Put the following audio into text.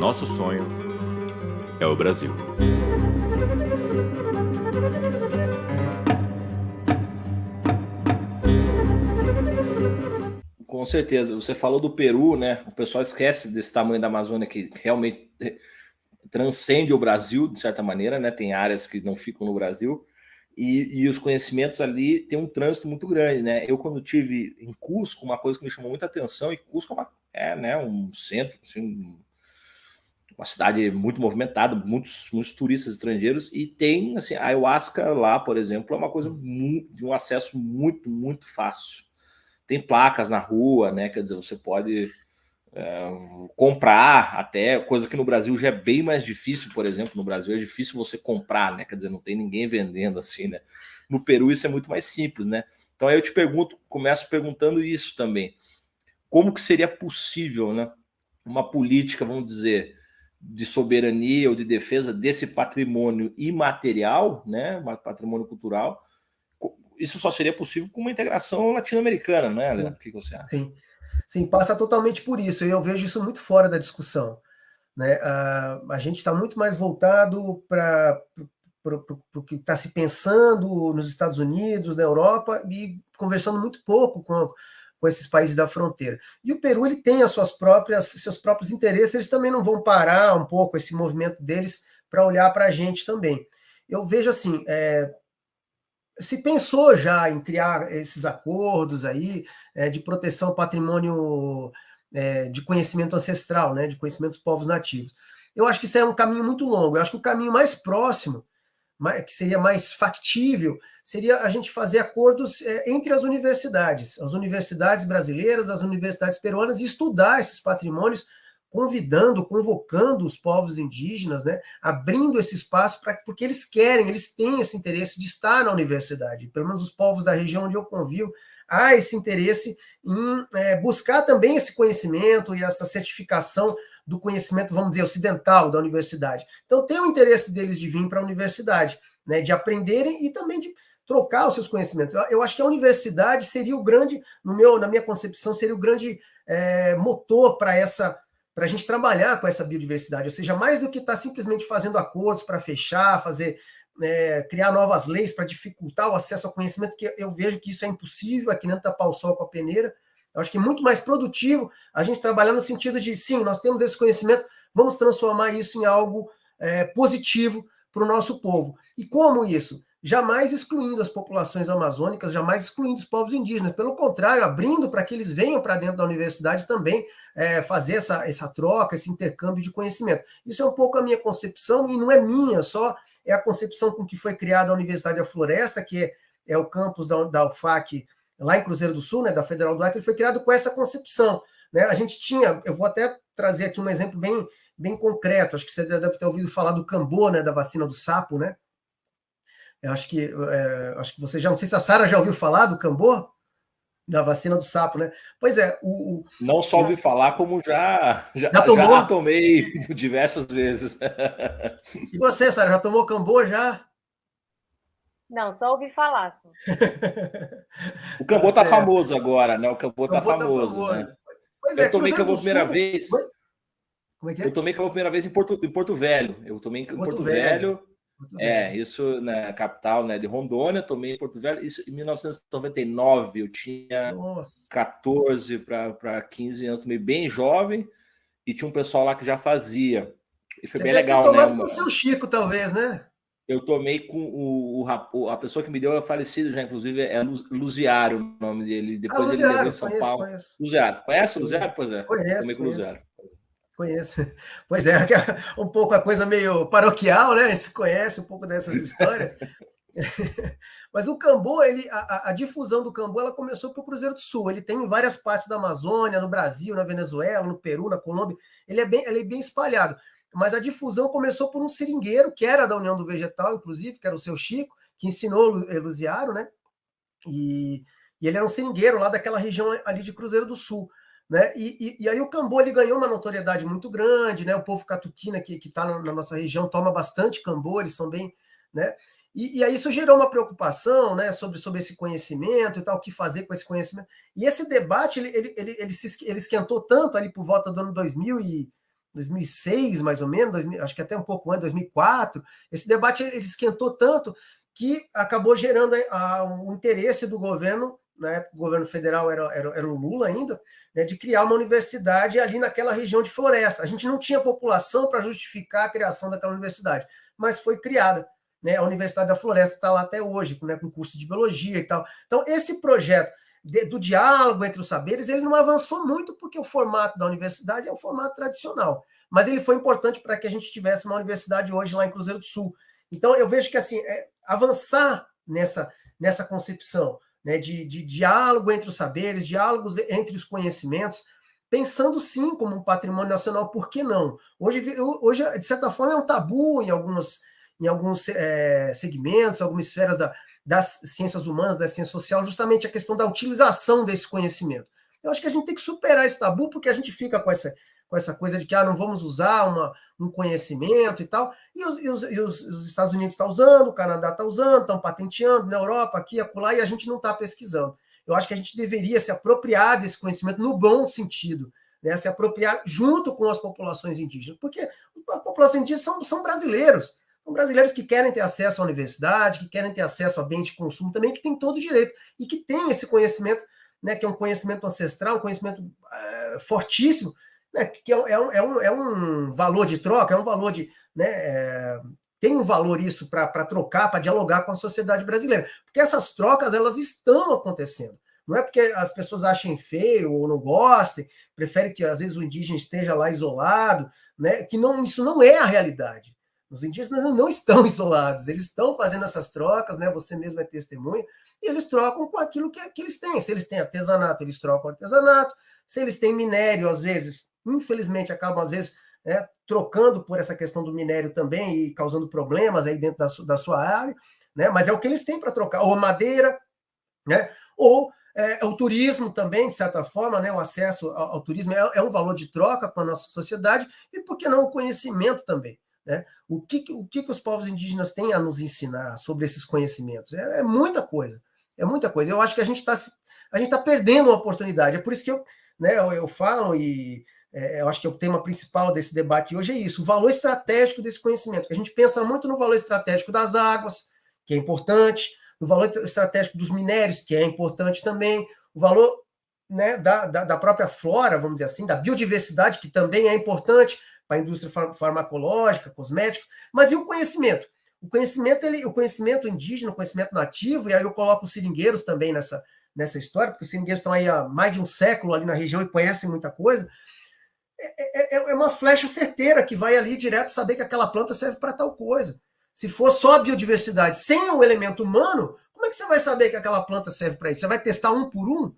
Nosso sonho é o Brasil. Com certeza. Você falou do Peru, né? O pessoal esquece desse tamanho da Amazônia que realmente transcende o Brasil, de certa maneira, né? Tem áreas que não ficam no Brasil. E os conhecimentos ali tem um trânsito muito grande, né? Eu, quando tive em Cusco, uma coisa que me chamou muita atenção, e Cusco né, um centro, assim, uma cidade muito movimentada, muitos turistas estrangeiros, e tem, assim, a ayahuasca lá, por exemplo, é uma coisa de um acesso muito fácil. Tem placas na rua, né? Quer dizer, você pode comprar até, coisa que no Brasil já é bem mais difícil, por exemplo, no Brasil é difícil você comprar, né? Quer dizer, não tem ninguém vendendo assim, né? No Peru isso é muito mais simples, né? Então aí eu te pergunto, começo perguntando isso também. Como que seria possível, né? Uma política, vamos dizer, de soberania ou de defesa desse patrimônio imaterial, né? Patrimônio cultural. Isso só seria possível com uma integração latino-americana, né, Leandro? O que você acha? Sim. Sim, passa totalmente por isso, e eu vejo isso muito fora da discussão. Né? A gente está muito mais voltado para o que está se pensando nos Estados Unidos, na Europa, e conversando muito pouco com esses países da fronteira. E o Peru ele tem seus próprios interesses, eles também não vão parar um pouco esse movimento deles para olhar para a gente também. Eu vejo assim, se pensou já em criar esses acordos aí de proteção ao patrimônio de conhecimento ancestral, né, de conhecimento dos povos nativos. Eu acho que isso é um caminho muito longo. Eu acho que o caminho mais próximo, que seria mais factível, seria a gente fazer acordos entre as universidades brasileiras, as universidades peruanas, e estudar esses patrimônios, convocando os povos indígenas, né, abrindo esse espaço porque eles têm esse interesse de estar na universidade. Pelo menos os povos da região onde eu convivo, há esse interesse em buscar também esse conhecimento e essa certificação do conhecimento, vamos dizer, ocidental da universidade. Então, tem o interesse deles de vir para a universidade, né, de aprenderem e também de trocar os seus conhecimentos. Eu acho que a universidade seria o grande, na minha concepção, seria o grande motor para a gente trabalhar com essa biodiversidade, ou seja, mais do que estar simplesmente fazendo acordos para fechar, criar novas leis para dificultar o acesso ao conhecimento, que eu vejo que isso é impossível, é que nem tapar o sol com a peneira. Eu acho que é muito mais produtivo a gente trabalhar no sentido de, sim, nós temos esse conhecimento, vamos transformar isso em algo positivo para o nosso povo. E como isso? Jamais excluindo as populações amazônicas, jamais excluindo os povos indígenas. Pelo contrário, abrindo para que eles venham para dentro da universidade também fazer essa troca, esse intercâmbio de conhecimento. Isso é um pouco a minha concepção, e não é minha só, é a concepção com que foi criada a Universidade da Floresta, que é o campus da UFAC, lá em Cruzeiro do Sul, né, da Federal do Acre. Ele foi criado com essa concepção. Né? A gente tinha, eu vou até trazer aqui um exemplo bem concreto, acho que você deve ter ouvido falar do Cambô, né, da vacina do sapo, né? Eu acho que você já, não sei se a Sara já ouviu falar do Cambô, da vacina do sapo, né? Pois é, não só ouvi falar, como já tomei diversas vezes. E você, Sara, já tomou Cambô já? Não, só ouvi falar. O Cambô tá famoso agora, né? O Cambô tá famoso, tá né? Pois eu tomei Cambô a primeira vez. Como é que é? Eu tomei Cambô a primeira vez em Porto Velho. Eu tomei em Porto Velho. Isso na capital, né, de Rondônia, tomei em Porto Velho, isso em 1999, eu tinha 14 para 15 anos, tomei bem jovem, e tinha um pessoal lá que já fazia, e foi bem legal, né? Com o seu Chico, talvez, né? Eu tomei com a pessoa que me deu é falecido já, inclusive, é Luziário o nome dele, depois ele levou em São Paulo. Luziário, conhece o Luziário? Pois é, tomei com o Luziário. Conheço. Pois é, um pouco a coisa meio paroquial, né? A gente se conhece um pouco dessas histórias. Mas o Cambô, a difusão do Cambô, ela começou pelo Cruzeiro do Sul. Ele tem em várias partes da Amazônia, no Brasil, na Venezuela, no Peru, na Colômbia. Ele é bem espalhado. Mas a difusão começou por um seringueiro, que era da União do Vegetal, inclusive, que era o seu Chico, que ensinou o Luziário, né? E ele era um seringueiro lá daquela região ali de Cruzeiro do Sul. Né? E aí o Cambô ele ganhou uma notoriedade muito grande, né? O povo catuquina que está na nossa região toma bastante Cambô, eles são bem, né? E aí isso gerou uma preocupação, né, sobre esse conhecimento e tal, o que fazer com esse conhecimento. E esse debate ele esquentou tanto ali por volta do ano 2000 2006, mais ou menos, acho que até um pouco antes, 2004, esse debate ele esquentou tanto que acabou gerando o interesse do governo, na época o governo federal era o Lula ainda, né, de criar uma universidade ali naquela região de floresta. A gente não tinha população para justificar a criação daquela universidade, mas foi criada. Né, a Universidade da Floresta está lá até hoje, né, com curso de biologia e tal. Então, esse projeto do diálogo entre os saberes, ele não avançou muito, porque o formato da universidade é o formato tradicional. Mas ele foi importante para que a gente tivesse uma universidade hoje lá em Cruzeiro do Sul. Então, eu vejo que assim, avançar nessa concepção, né, de diálogo entre os saberes, diálogos entre os conhecimentos, pensando sim como um patrimônio nacional, por que não? Hoje de certa forma, é um tabu em alguns segmentos, algumas esferas das ciências humanas, da ciência social, justamente a questão da utilização desse conhecimento. Eu acho que a gente tem que superar esse tabu, porque a gente fica com essa coisa de que não vamos usar um conhecimento e tal, e os Estados Unidos estão usando, o Canadá está usando, estão patenteando, na Europa, aqui, acolá, e a gente não está pesquisando. Eu acho que a gente deveria se apropriar desse conhecimento no bom sentido, né? Se apropriar junto com as populações indígenas, porque a população indígena são brasileiros, são brasileiros que querem ter acesso à universidade, que querem ter acesso a bens de consumo também, que tem todo o direito, e que tem esse conhecimento, né, que é um conhecimento ancestral, um conhecimento fortíssimo, né, que é um valor de troca, é um valor de... Né, tem um valor isso para trocar, para dialogar com a sociedade brasileira. Porque essas trocas, elas estão acontecendo. Não é porque as pessoas achem feio ou não gostem, preferem que, às vezes, o indígena esteja lá isolado, né, que isso não é a realidade. Os indígenas não estão isolados, eles estão fazendo essas trocas, né? Você mesmo é testemunha, e eles trocam com aquilo que eles têm. Se eles têm artesanato, eles trocam artesanato. Se eles têm minério, às vezes, infelizmente, acabam, às vezes, trocando por essa questão do minério também e causando problemas aí dentro da sua área, né? Mas é o que eles têm para trocar. Ou madeira, né? Ou o turismo também, de certa forma, né? O acesso ao turismo é um valor de troca com a nossa sociedade, e por que não o conhecimento também? Né? O que os povos indígenas têm a nos ensinar sobre esses conhecimentos? É muita coisa, é muita coisa. Eu acho que a gente tá perdendo uma oportunidade. É por isso que eu falo, e eu acho que o tema principal desse debate hoje é isso, o valor estratégico desse conhecimento, que a gente pensa muito no valor estratégico das águas, que é importante, no valor estratégico dos minérios, que é importante também, o valor, né, da própria flora, vamos dizer assim, da biodiversidade, que também é importante, para a indústria farmacológica, cosméticos, mas e o conhecimento? O conhecimento indígena, o conhecimento nativo, e aí eu coloco os seringueiros também nessa história, porque os seringueiros estão aí há mais de um século ali na região e conhecem muita coisa, é uma flecha certeira que vai ali direto saber que aquela planta serve para tal coisa. Se for só a biodiversidade, sem o elemento humano, como é que você vai saber que aquela planta serve para isso? Você vai testar um por um?